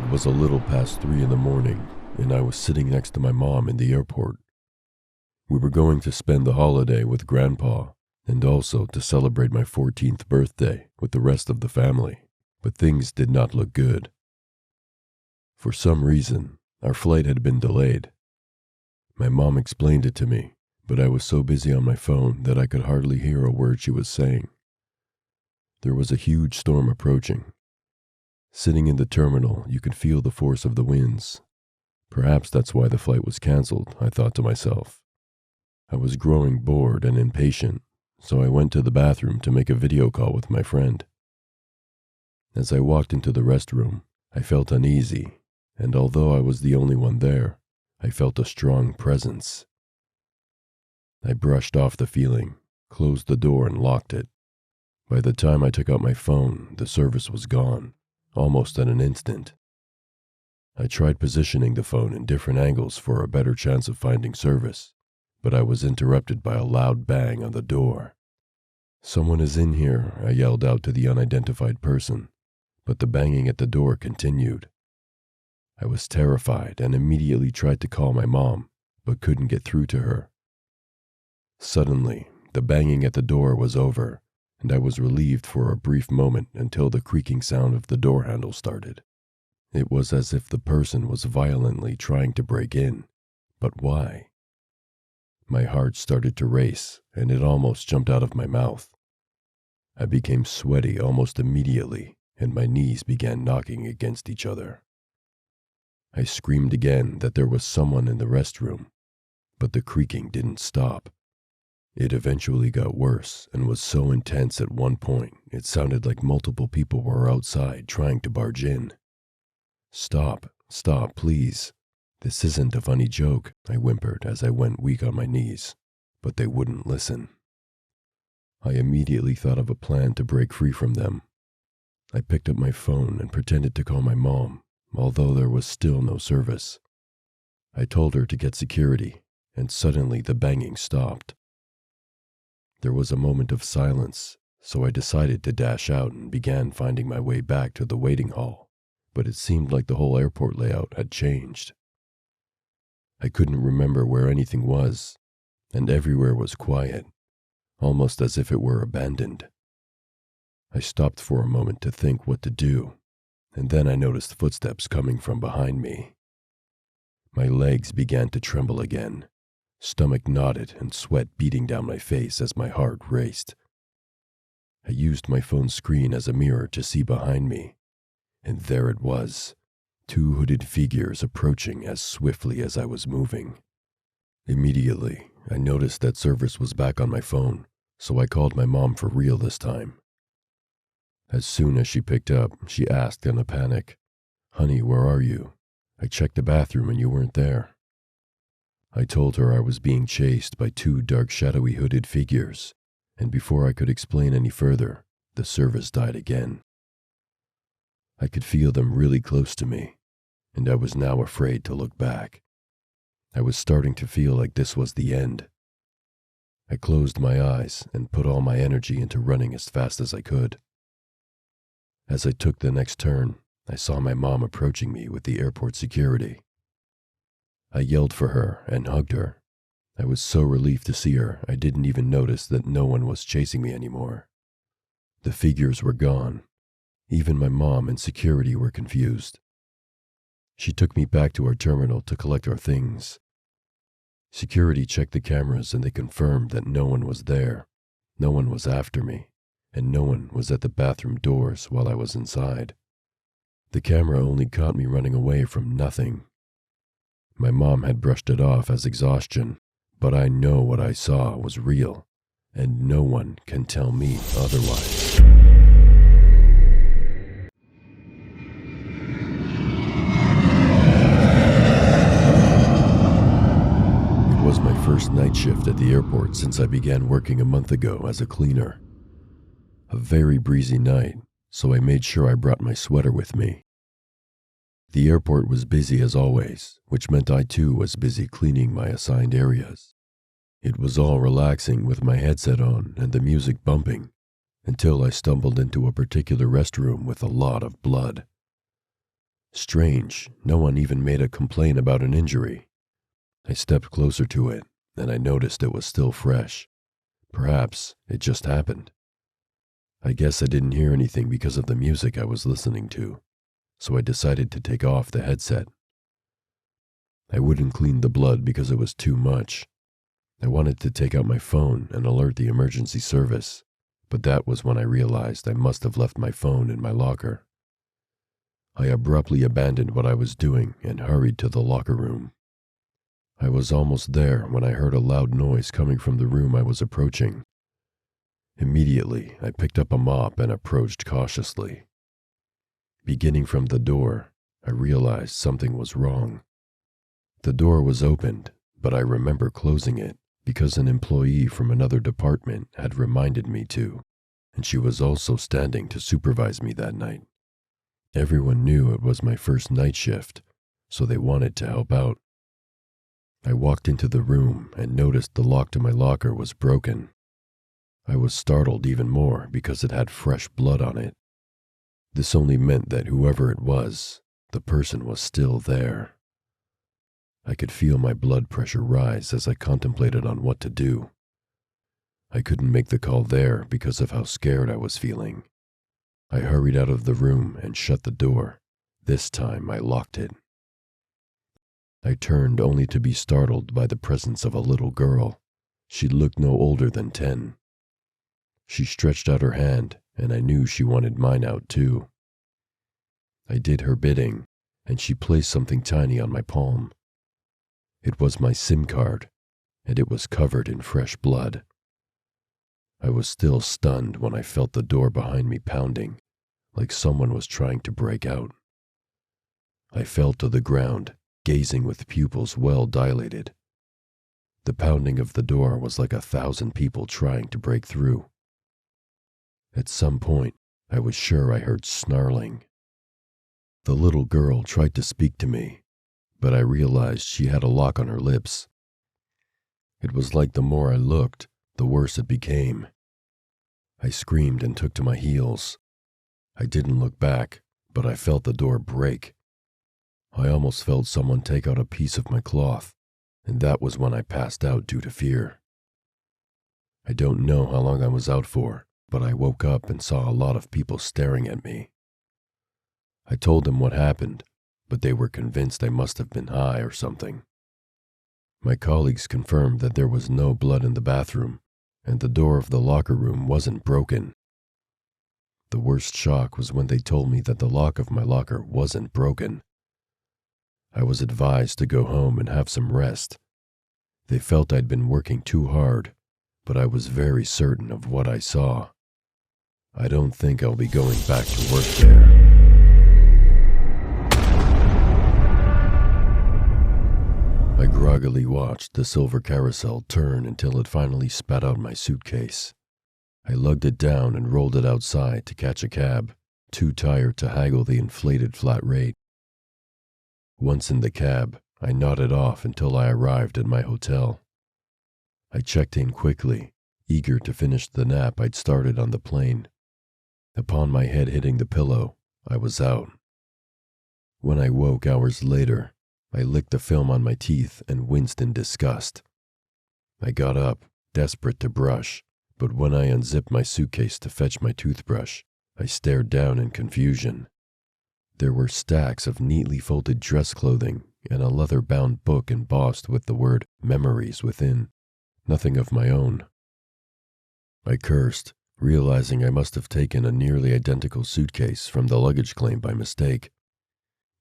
It was a little past 3 in the morning, and I was sitting next to my mom in the airport. We were going to spend the holiday with Grandpa, and also to celebrate my 14th birthday with the rest of the family, but things did not look good. For some reason, our flight had been delayed. My mom explained it to me, but I was so busy on my phone that I could hardly hear a word she was saying. There was a huge storm approaching. Sitting in the terminal, you could feel the force of the winds. Perhaps that's why the flight was canceled, I thought to myself. I was growing bored and impatient, so I went to the bathroom to make a video call with my friend. As I walked into the restroom, I felt uneasy, and although I was the only one there, I felt a strong presence. I brushed off the feeling, closed the door, and locked it. By the time I took out my phone, the service was gone, almost in an instant. I tried positioning the phone in different angles for a better chance of finding service, but I was interrupted by a loud bang on the door. "Someone is in here," I yelled out to the unidentified person, but the banging at the door continued. I was terrified and immediately tried to call my mom, but couldn't get through to her. Suddenly, the banging at the door was over, and I was relieved for a brief moment until the creaking sound of the door handle started. It was as if the person was violently trying to break in, but why? My heart started to race, and it almost jumped out of my mouth. I became sweaty almost immediately, and my knees began knocking against each other. I screamed again that there was someone in the restroom, but the creaking didn't stop. It eventually got worse and was so intense at one point it sounded like multiple people were outside trying to barge in. Stop, please. This isn't a funny joke," I whimpered as I went weak on my knees, but they wouldn't listen. I immediately thought of a plan to break free from them. I picked up my phone and pretended to call my mom, although there was still no service. I told her to get security, and suddenly the banging stopped. There was a moment of silence, so I decided to dash out and began finding my way back to the waiting hall, but it seemed like the whole airport layout had changed. I couldn't remember where anything was, and everywhere was quiet, almost as if it were abandoned. I stopped for a moment to think what to do, and then I noticed footsteps coming from behind me. My legs began to tremble again, stomach knotted and sweat beating down my face as my heart raced. I used my phone screen as a mirror to see behind me, and there it was, 2 hooded figures approaching as swiftly as I was moving. Immediately, I noticed that service was back on my phone, so I called my mom for real this time. As soon as she picked up, she asked in a panic, "Honey, where are you? I checked the bathroom and you weren't there." I told her I was being chased by 2 dark shadowy hooded figures, and before I could explain any further, the service died again. I could feel them really close to me, and I was now afraid to look back. I was starting to feel like this was the end. I closed my eyes and put all my energy into running as fast as I could. As I took the next turn, I saw my mom approaching me with the airport security. I yelled for her and hugged her. I was so relieved to see her, I didn't even notice that no one was chasing me anymore. The figures were gone. Even my mom and security were confused. She took me back to our terminal to collect our things. Security checked the cameras and they confirmed that no one was there, no one was after me, and no one was at the bathroom doors while I was inside. The camera only caught me running away from nothing. My mom had brushed it off as exhaustion, but I know what I saw was real, and no one can tell me otherwise. It was my first night shift at the airport since I began working a month ago as a cleaner. A very breezy night, so I made sure I brought my sweater with me. The airport was busy as always, which meant I too was busy cleaning my assigned areas. It was all relaxing with my headset on and the music bumping, until I stumbled into a particular restroom with a lot of blood. Strange, no one even made a complaint about an injury. I stepped closer to it, and I noticed it was still fresh. Perhaps it just happened. I guess I didn't hear anything because of the music I was listening to, so I decided to take off the headset. I wouldn't clean the blood because it was too much. I wanted to take out my phone and alert the emergency service, but that was when I realized I must have left my phone in my locker. I abruptly abandoned what I was doing and hurried to the locker room. I was almost there when I heard a loud noise coming from the room I was approaching. Immediately, I picked up a mop and approached cautiously. Beginning from the door, I realized something was wrong. The door was opened, but I remember closing it because an employee from another department had reminded me to, and she was also standing to supervise me that night. Everyone knew it was my first night shift, so they wanted to help out. I walked into the room and noticed the lock to my locker was broken. I was startled even more because it had fresh blood on it. This only meant that whoever it was, the person was still there. I could feel my blood pressure rise as I contemplated on what to do. I couldn't make the call there because of how scared I was feeling. I hurried out of the room and shut the door. This time I locked it. I turned only to be startled by the presence of a little girl. She looked no older than 10. She stretched out her hand, and I knew she wanted mine out too. I did her bidding, and she placed something tiny on my palm. It was my SIM card, and it was covered in fresh blood. I was still stunned when I felt the door behind me pounding, like someone was trying to break out. I fell to the ground, gazing with pupils well dilated. The pounding of the door was like 1,000 people trying to break through. At some point, I was sure I heard snarling. The little girl tried to speak to me, but I realized she had a lock on her lips. It was like the more I looked, the worse it became. I screamed and took to my heels. I didn't look back, but I felt the door break. I almost felt someone take out a piece of my cloth, and that was when I passed out due to fear. I don't know how long I was out for, but I woke up and saw a lot of people staring at me. I told them what happened, but they were convinced I must have been high or something. My colleagues confirmed that there was no blood in the bathroom, and the door of the locker room wasn't broken. The worst shock was when they told me that the lock of my locker wasn't broken. I was advised to go home and have some rest. They felt I'd been working too hard, but I was very certain of what I saw. I don't think I'll be going back to work there. I groggily watched the silver carousel turn until it finally spat out my suitcase. I lugged it down and rolled it outside to catch a cab, too tired to haggle the inflated flat rate. Once in the cab, I nodded off until I arrived at my hotel. I checked in quickly, eager to finish the nap I'd started on the plane. Upon my head hitting the pillow, I was out. When I woke hours later, I licked the film on my teeth and winced in disgust. I got up, desperate to brush, but when I unzipped my suitcase to fetch my toothbrush, I stared down in confusion. There were stacks of neatly folded dress clothing and a leather-bound book embossed with the word "Memories" within, nothing of my own. I cursed, realizing I must have taken a nearly identical suitcase from the luggage claim by mistake.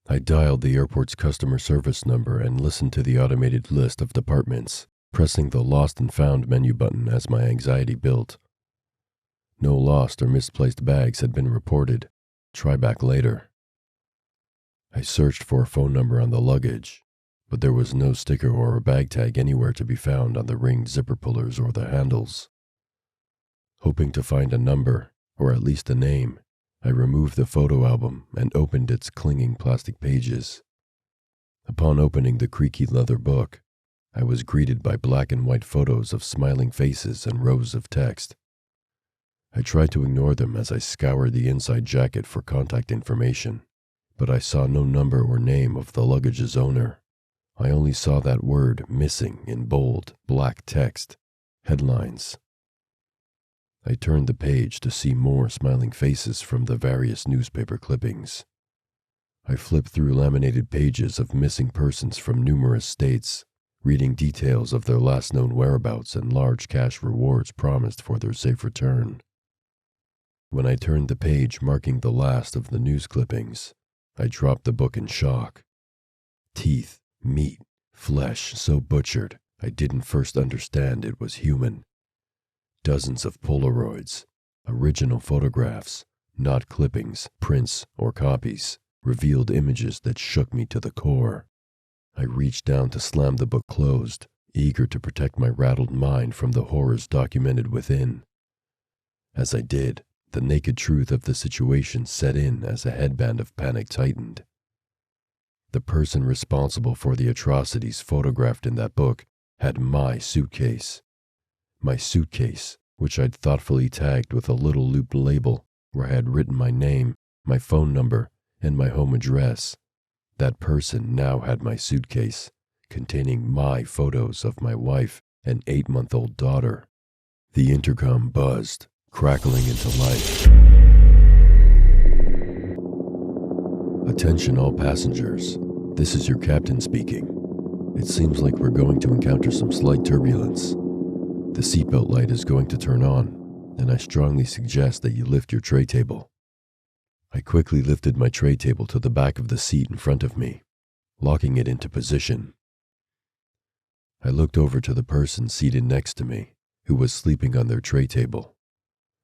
I dialed the airport's customer service number and listened to the automated list of departments, pressing the Lost and Found menu button as my anxiety built. No lost or misplaced bags had been reported. Try back later. I searched for a phone number on the luggage, but there was no sticker or a bag tag anywhere to be found on the ringed zipper pullers or the handles. Hoping to find a number, or at least a name, I removed the photo album and opened its clinging plastic pages. Upon opening the creaky leather book, I was greeted by black and white photos of smiling faces and rows of text. I tried to ignore them as I scoured the inside jacket for contact information, but I saw no number or name of the luggage's owner. I only saw that word missing in bold, black text. Headlines. I turned the page to see more smiling faces from the various newspaper clippings. I flipped through laminated pages of missing persons from numerous states, reading details of their last known whereabouts and large cash rewards promised for their safe return. When I turned the page marking the last of the news clippings, I dropped the book in shock. Teeth, meat, flesh so butchered I didn't first understand it was human. Dozens of Polaroids, original photographs, not clippings, prints, or copies, revealed images that shook me to the core. I reached down to slam the book closed, eager to protect my rattled mind from the horrors documented within. As I did, the naked truth of the situation set in as a headband of panic tightened. The person responsible for the atrocities photographed in that book had my suitcase. My suitcase, which I'd thoughtfully tagged with a little looped label where I had written my name, my phone number, and my home address. That person now had my suitcase, containing my photos of my wife and 8-month-old daughter. The intercom buzzed, crackling into life. Attention all passengers, this is your captain speaking. It seems like we're going to encounter some slight turbulence. The seatbelt light is going to turn on, and I strongly suggest that you lift your tray table. I quickly lifted my tray table to the back of the seat in front of me, locking it into position. I looked over to the person seated next to me, who was sleeping on their tray table.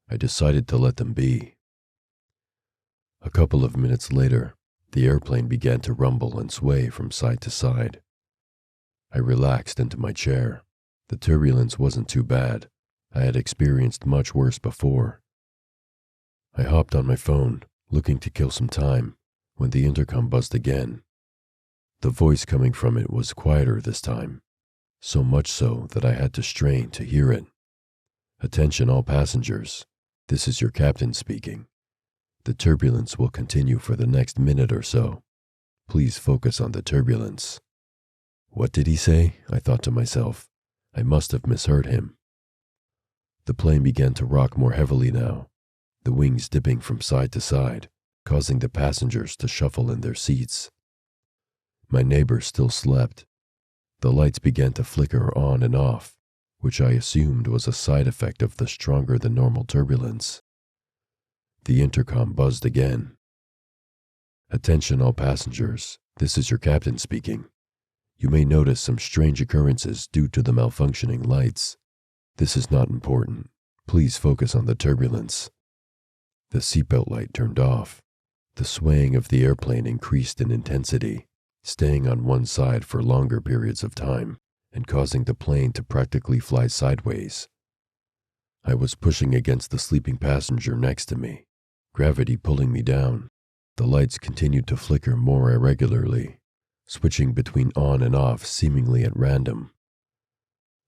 I decided to let them be. A couple of minutes later, the airplane began to rumble and sway from side to side. I relaxed into my chair. The turbulence wasn't too bad. I had experienced much worse before. I hopped on my phone, looking to kill some time, when the intercom buzzed again. The voice coming from it was quieter this time, so much so that I had to strain to hear it. Attention all passengers, this is your captain speaking. The turbulence will continue for the next minute or so. Please focus on the turbulence. What did he say? I thought to myself. I must have misheard him. The plane began to rock more heavily now, the wings dipping from side to side, causing the passengers to shuffle in their seats. My neighbor still slept. The lights began to flicker on and off, which I assumed was a side effect of the stronger than normal turbulence. The intercom buzzed again. Attention all passengers, this is your captain speaking. You may notice some strange occurrences due to the malfunctioning lights. This is not important. Please focus on the turbulence. The seatbelt light turned off. The swaying of the airplane increased in intensity, staying on one side for longer periods of time and causing the plane to practically fly sideways. I was pushing against the sleeping passenger next to me, gravity pulling me down. The lights continued to flicker more irregularly, switching between on and off seemingly at random.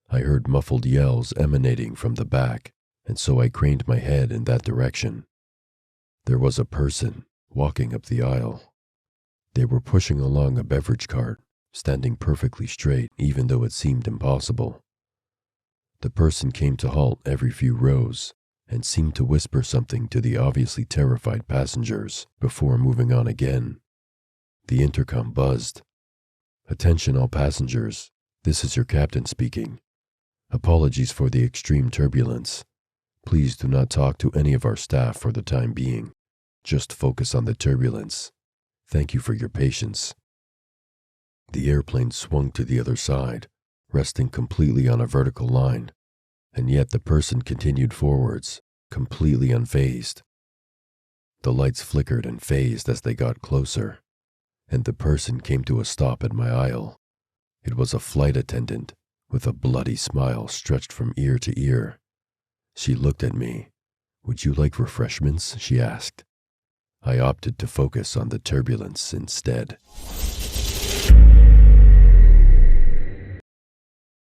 I heard muffled yells emanating from the back, and so I craned my head in that direction. There was a person walking up the aisle. They were pushing along a beverage cart, standing perfectly straight even though it seemed impossible. The person came to halt every few rows and seemed to whisper something to the obviously terrified passengers before moving on again. The intercom buzzed. Attention all passengers, this is your captain speaking. Apologies for the extreme turbulence. Please do not talk to any of our staff for the time being. Just focus on the turbulence. Thank you for your patience. The airplane swung to the other side, resting completely on a vertical line, and yet the person continued forwards, completely unfazed. The lights flickered and phased as they got closer, and the person came to a stop at my aisle. It was a flight attendant with a bloody smile stretched from ear to ear. She looked at me. "Would you like refreshments?" she asked. I opted to focus on the turbulence instead.